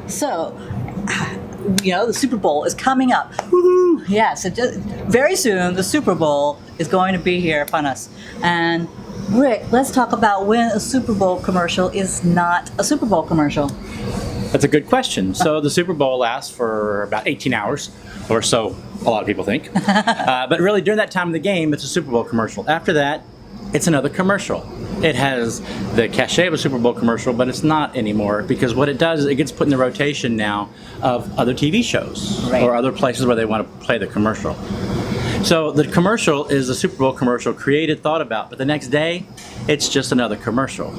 So, the Super Bowl is coming up. Woo-hoo! Yeah, so very soon the Super Bowl is going to be here upon us. And Rick, let's talk about when a Super Bowl commercial is not a Super Bowl commercial. That's a good question. So the Super Bowl lasts for about 18 hours, or so a lot of people think. But really, during that time of the game, it's a Super Bowl commercial. After that, it's another commercial. It has the cachet of a Super Bowl commercial, but it's not anymore, because what it does is it gets put in the rotation now of other TV shows or other places where they want to play the commercial. So the commercial is a Super Bowl commercial created, thought about, but the next day, it's just another commercial.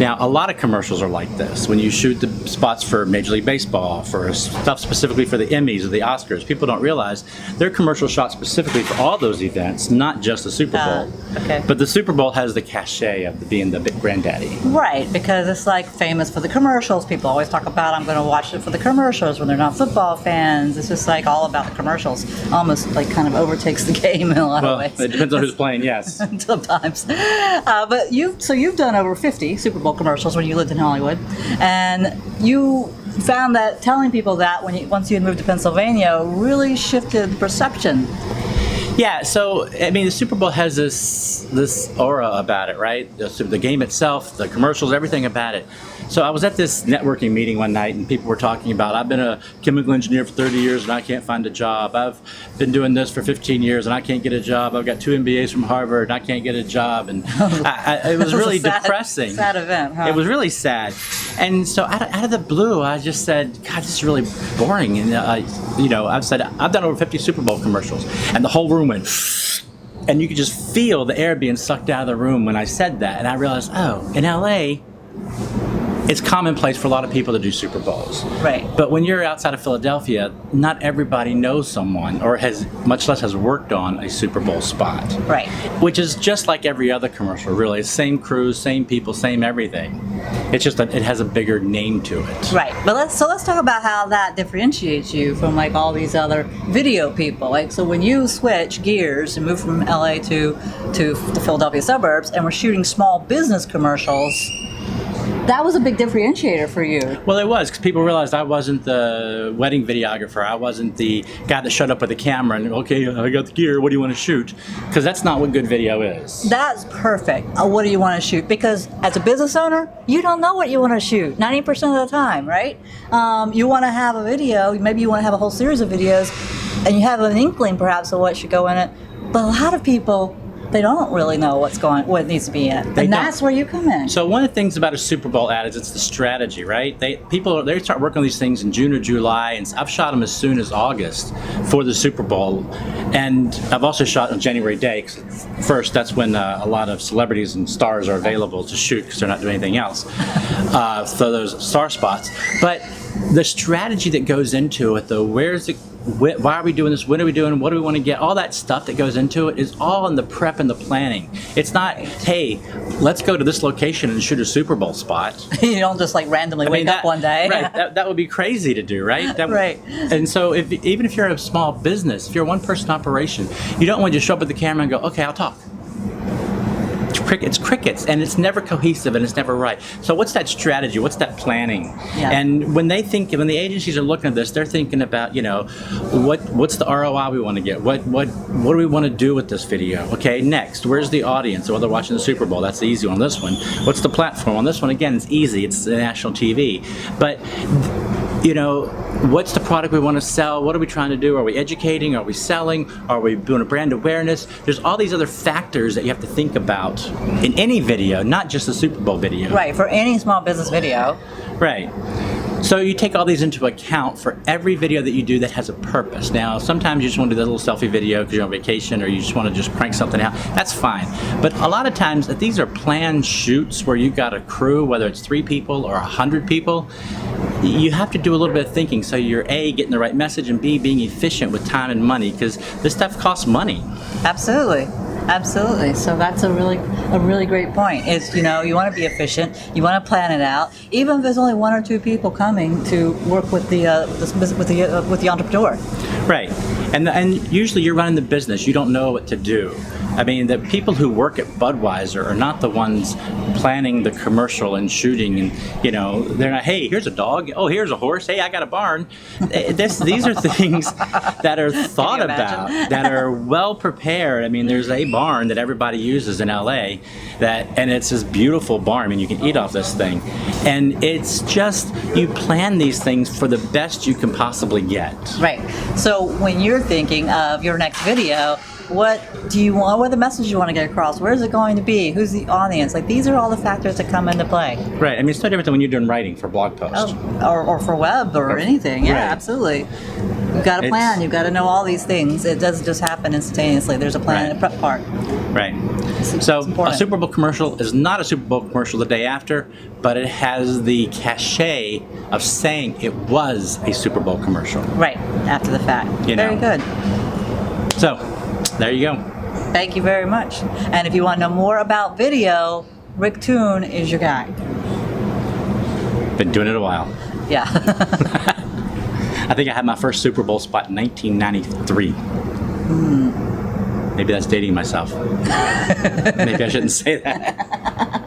Now, a lot of commercials are like this. When you shoot the spots for Major League Baseball, for stuff specifically for the Emmys or the Oscars, people don't realize they're commercial shots specifically for all those events, not just the Super Bowl. Okay. But the Super Bowl has the cachet of being the big granddaddy. Right, because it's like famous for the commercials. People always talk about, I'm going to watch it for the commercials when they're not football fans. It's just like all about the commercials. Almost like kind of overtakes the game in a lot of ways. It depends on who's playing, yes. Sometimes. But you've done over 50 Super Bowl commercials when you lived in Hollywood, and you found that telling people that once you had moved to Pennsylvania really shifted the perception. Yeah, so I mean, the Super Bowl has this aura about it, right? The game itself, the commercials, everything about it. So I was at this networking meeting one night, and people were talking about, I've been a chemical engineer for 30 years and I can't find a job. I've been doing this for 15 years and I can't get a job. I've got 2 MBAs from Harvard and I can't get a job. And it was really depressing. Sad event, huh? It was really sad. And so out of the blue, I just said, God, this is really boring. And I've said, I've done over 50 Super Bowl commercials, and the whole room went, and you could just feel the air being sucked out of the room when I said that. And I realized, in LA, it's commonplace for a lot of people to do Super Bowls. Right. But when you're outside of Philadelphia, not everybody knows someone, or much less has worked on a Super Bowl spot. Right. Which is just like every other commercial, really. It's same crews, same people, same everything. It's just that it has a bigger name to it. Right. But let's talk about how that differentiates you from like all these other video people. Like, so when you switch gears and move from LA to the Philadelphia suburbs, and we're shooting small business commercials, that was a big differentiator for you. Well, it was, because people realized I wasn't the wedding videographer. I wasn't the guy that showed up with the camera and, okay, I got the gear, what do you want to shoot? Because that's not what good video is. That's perfect. What do you want to shoot? Because as a business owner, you don't know what you want to shoot 90% of the time, right? You want to have a video, maybe you want to have a whole series of videos, and you have an inkling perhaps of what should go in it. But a lot of people, they don't really know what needs to be in it. And that's where you come in. So one of the things about a Super Bowl ad is it's the strategy, right? They start working on these things in June or July, and I've shot them as soon as August for the Super Bowl. And I've also shot on January day, 'cause first, that's when a lot of celebrities and stars are available to shoot because they're not doing anything else. So those star spots. But the strategy that goes into it, though, why are we doing this? When are we doing? What do we want to get? All that stuff that goes into it is all in the prep and the planning. It's not, hey, let's go to this location and shoot a Super Bowl spot. You don't just like randomly wake up one day. Right. That would be crazy to do, right? Right. And so even if you're a small business, if you're a one-person operation, you don't want to just show up at the camera and go, okay, I'll talk. It's crickets, and it's never cohesive, and it's never right. So what's that strategy? What's that planning? Yeah. And when the agencies are looking at this, they're thinking about, what's the ROI we want to get? What do we want to do with this video? Okay, next, where's the audience? Well, they're watching the Super Bowl. That's the easy one. This one, what's the platform? On this one, again, it's easy. It's national TV. But what's the product we want to sell? What are we trying to do? Are we educating? Are we selling? Are we doing a brand awareness? There's all these other factors that you have to think about in any video, not just the Super Bowl video. Right, for any small business video. Right. So you take all these into account for every video that you do that has a purpose. Now, sometimes you just want to do that little selfie video because you're on vacation, or you just want to just crank something out. That's fine. But a lot of times, if these are planned shoots where you've got a crew, whether it's 3 people or 100 people, you have to do a little bit of thinking. So you're A, getting the right message, and B, being efficient with time and money, because this stuff costs money. Absolutely. Absolutely. So that's a really great point. Is you want to be efficient. You want to plan it out. Even if there's only 1 or 2 people coming to work with the entrepreneur. Right. And usually you're running the business. You don't know what to do. I mean, the people who work at Budweiser are not the ones planning the commercial and shooting, and they're not. Hey, here's a dog. Oh, here's a horse. Hey, I got a barn. These are things that are thought about, that are well prepared. I mean, there's a barn that everybody uses in LA, and it's this beautiful barn. I mean, you can eat off this thing, and it's just you plan these things for the best you can possibly get. Right. So when you're thinking of your next video, what do you want? What are the message you want to get across? Where is it going to be? Who's the audience? Like, these are all the factors that come into play. Right. I mean, it's no different than when you're doing writing for blog posts. Or for web or anything. Yeah, right. Absolutely. You've got a plan. You've got to know all these things. It doesn't just happen instantaneously. There's a plan and a prep part. Right. So a Super Bowl commercial is not a Super Bowl commercial the day after, but it has the cachet of saying it was a Super Bowl commercial. Right. After the fact. Very good. So, there you go. Thank you very much. And if you want to know more about video, Rick Toon is your guy. Been doing it a while. Yeah. I think I had my first Super Bowl spot in 1993. Maybe that's dating myself. Maybe I shouldn't say that.